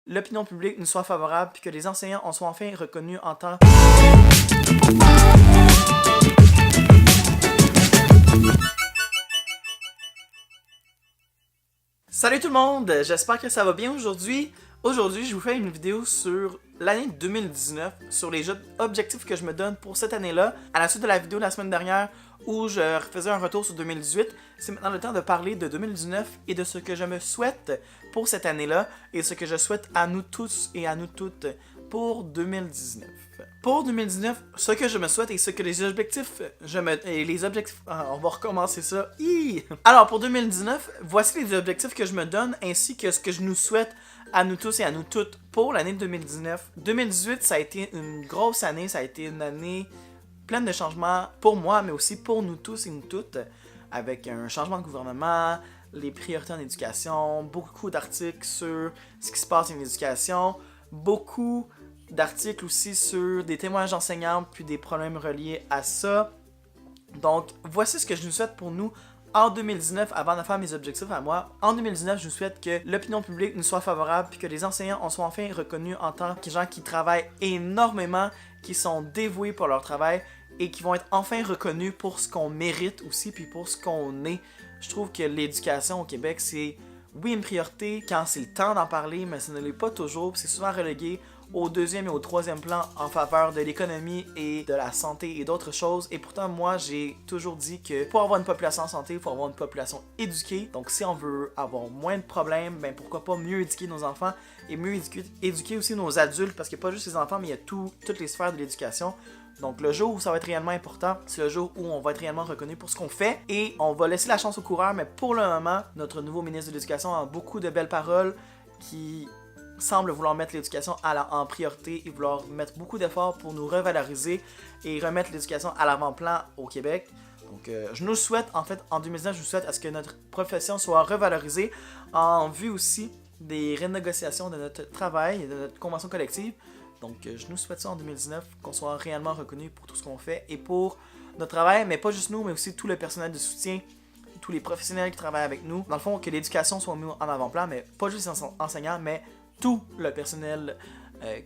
l'opinion publique nous soit favorable puis que les enseignants en soient enfin reconnus en tant Salut tout le monde, j'espère que ça va bien aujourd'hui. Aujourd'hui, je vous fais une vidéo sur l'année 2019, sur les objectifs que je me donne pour cette année-là. À la suite de la vidéo de la semaine dernière où je faisais un retour sur 2018, c'est maintenant le temps de parler de 2019 et de ce que je me souhaite pour cette année-là et ce que je souhaite à nous tous et à nous toutes pour 2019. Pour 2019, ce que je me souhaite et ce que les objectifs, on va recommencer ça. Alors pour 2019, voici les objectifs que je me donne ainsi que ce que je nous souhaite à nous tous et à nous toutes pour l'année 2019. 2018, ça a été une grosse année, ça a été une année pleine de changements pour moi, mais aussi pour nous tous et nous toutes, avec un changement de gouvernement, les priorités en éducation, beaucoup d'articles sur ce qui se passe en éducation, beaucoup d'articles aussi sur des témoignages d'enseignants puis des problèmes reliés à ça. Donc, voici ce que je nous souhaite pour nous en 2019, avant de faire mes objectifs à moi. En 2019, je vous souhaite que l'opinion publique nous soit favorable puis que les enseignants en soient enfin reconnus en tant que gens qui travaillent énormément, qui sont dévoués pour leur travail et qui vont être enfin reconnus pour ce qu'on mérite aussi puis pour ce qu'on est. Je trouve que l'éducation au Québec, c'est oui une priorité quand c'est le temps d'en parler, mais ça ne l'est pas toujours. C'est souvent relégué au deuxième et au troisième plan en faveur de l'économie et de la santé et d'autres choses. Et pourtant, moi, j'ai toujours dit que pour avoir une population en santé, il faut avoir une population éduquée. Donc, si on veut avoir moins de problèmes, ben pourquoi pas mieux éduquer nos enfants et mieux éduquer aussi nos adultes, parce qu'il n'y a pas juste les enfants, mais il y a toutes les sphères de l'éducation. Donc, le jour où ça va être réellement important, c'est le jour où on va être réellement reconnu pour ce qu'on fait. Et on va laisser la chance aux coureurs, mais pour le moment, notre nouveau ministre de l'Éducation a beaucoup de belles paroles qui semble vouloir mettre l'éducation en priorité et vouloir mettre beaucoup d'efforts pour nous revaloriser et remettre l'éducation à l'avant-plan au Québec. Donc, je nous souhaite, en fait, en 2019, je vous souhaite à ce que notre profession soit revalorisée en vue aussi des renégociations de notre travail et de notre convention collective. Donc, je nous souhaite ça en 2019, qu'on soit réellement reconnu pour tout ce qu'on fait et pour notre travail, mais pas juste nous, mais aussi tout le personnel de soutien, tous les professionnels qui travaillent avec nous. Dans le fond, que l'éducation soit mise en avant-plan, mais pas juste les enseignants, mais tout le personnel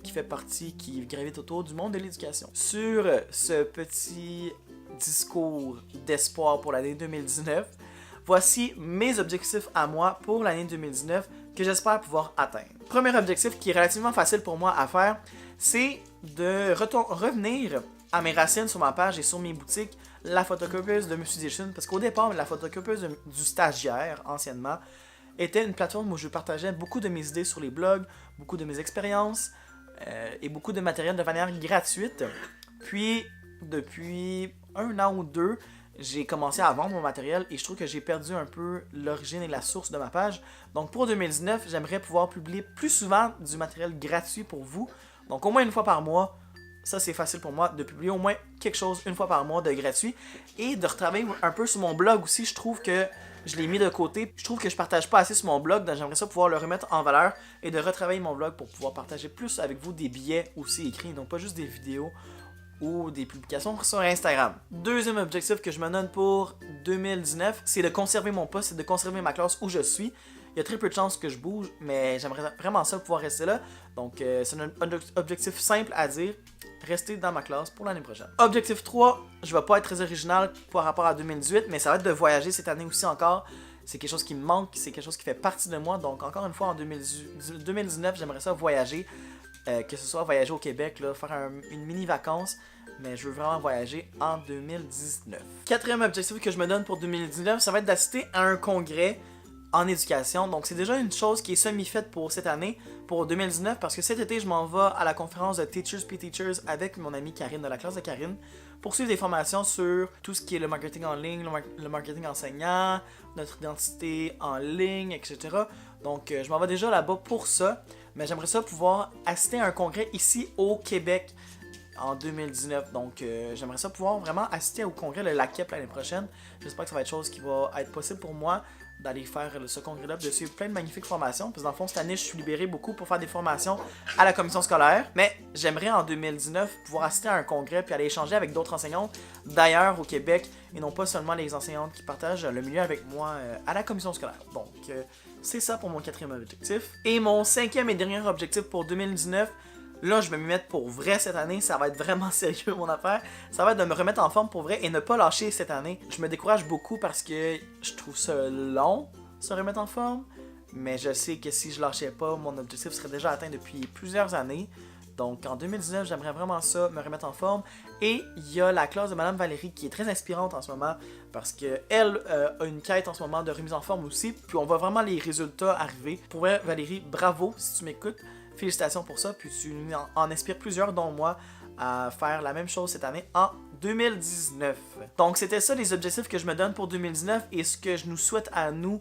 qui fait partie, qui gravite autour du monde de l'éducation. Sur ce petit discours d'espoir pour l'année 2019, voici mes objectifs à moi pour l'année 2019 que j'espère pouvoir atteindre. Premier objectif qui est relativement facile pour moi à faire, c'est de revenir à mes racines sur ma page et sur mes boutiques, la photocopieuse de Monsieur Edition, parce qu'au départ, la photocopieuse du stagiaire, anciennement, était une plateforme où je partageais beaucoup de mes idées sur les blogs, beaucoup de mes expériences et beaucoup de matériel de manière gratuite. Puis, depuis 1 an ou 2, j'ai commencé à vendre mon matériel et je trouve que j'ai perdu un peu l'origine et la source de ma page. Donc pour 2019, j'aimerais pouvoir publier plus souvent du matériel gratuit pour vous. Donc au moins une fois par mois, ça c'est facile pour moi de publier au moins quelque chose une fois par mois de gratuit. Et de retravailler un peu sur mon blog aussi, je trouve que je l'ai mis de côté. Je trouve que je partage pas assez sur mon blog, donc j'aimerais ça pouvoir le remettre en valeur et de retravailler mon blog pour pouvoir partager plus avec vous des billets aussi écrits, donc pas juste des vidéos ou des publications sur Instagram. Deuxième objectif que je me donne pour 2019, c'est de conserver mon poste, c'est de conserver ma classe où je suis. Il y a très peu de chances que je bouge, mais j'aimerais vraiment ça pouvoir rester là. Donc c'est un objectif simple à dire, rester dans ma classe pour l'année prochaine. Objectif 3, je ne vais pas être très original par rapport à 2018, mais ça va être de voyager cette année aussi encore. C'est quelque chose qui me manque, c'est quelque chose qui fait partie de moi. Donc encore une fois, en 2019, j'aimerais ça voyager. Que ce soit voyager au Québec, là, faire une mini-vacance, mais je veux vraiment voyager en 2019. Quatrième objectif que je me donne pour 2019, ça va être d'assister à un congrès en éducation. Donc c'est déjà une chose qui est semi-faite pour cette année, pour 2019, parce que cet été, je m'en vais à la conférence de Teachers Be Teachers avec mon amie Karine, de la classe de Karine, pour suivre des formations sur tout ce qui est le marketing en ligne, le marketing enseignant, notre identité en ligne, etc. Donc je m'en vais déjà là-bas pour ça. Mais j'aimerais ça pouvoir assister à un congrès ici au Québec en 2019. Donc j'aimerais ça pouvoir vraiment assister au congrès de l'AQEP l'année prochaine. J'espère que ça va être chose qui va être possible pour moi d'aller faire ce congrès-là, de suivre plein de magnifiques formations. Parce que dans le fond, cette année, je suis libéré beaucoup pour faire des formations à la commission scolaire. Mais j'aimerais en 2019 pouvoir assister à un congrès puis aller échanger avec d'autres enseignantes d'ailleurs au Québec et non pas seulement les enseignantes qui partagent le milieu avec moi à la commission scolaire. Donc c'est ça pour mon 4e objectif. Et mon 5e et dernier objectif pour 2019, là, je vais m'y mettre pour vrai cette année. Ça va être vraiment sérieux, mon affaire. Ça va être de me remettre en forme pour vrai et ne pas lâcher cette année. Je me décourage beaucoup parce que je trouve ça long, se remettre en forme. Mais je sais que si je lâchais pas, mon objectif serait déjà atteint depuis plusieurs années. Donc en 2019, j'aimerais vraiment ça, me remettre en forme. Et il y a la classe de Madame Valérie qui est très inspirante en ce moment parce qu'elle a une quête en ce moment de remise en forme aussi. Puis on voit vraiment les résultats arriver. Pour vrai, Valérie, bravo si tu m'écoutes. Félicitations pour ça. Puis tu en inspires plusieurs, dont moi, à faire la même chose cette année en 2019. Donc c'était ça les objectifs que je me donne pour 2019 et ce que je nous souhaite à nous,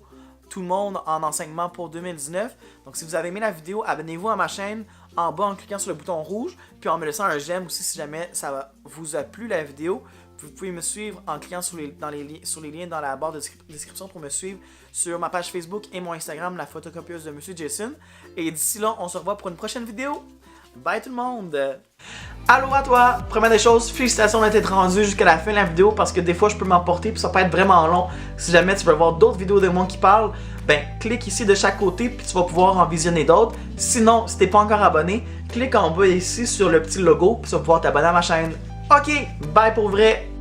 tout le monde en enseignement pour 2019. Donc si vous avez aimé la vidéo, abonnez-vous à ma chaîne en bas en cliquant sur le bouton rouge, puis en me laissant un j'aime aussi si jamais ça vous a plu la vidéo. Vous pouvez me suivre en cliquant sur les liens dans la barre de description pour me suivre sur ma page Facebook et mon Instagram, la photocopieuse de Monsieur Jason. Et d'ici là, on se revoit pour une prochaine vidéo. Bye tout le monde! Allô à toi! Première des choses, félicitations d'être rendu jusqu'à la fin de la vidéo parce que des fois je peux m'emporter puis ça peut être vraiment long. Si jamais tu veux voir d'autres vidéos de moi qui parlent, ben clique ici de chaque côté puis tu vas pouvoir en visionner d'autres. Sinon, si t'es pas encore abonné, clique en bas ici sur le petit logo puis tu vas pouvoir t'abonner à ma chaîne. Ok, bye pour vrai!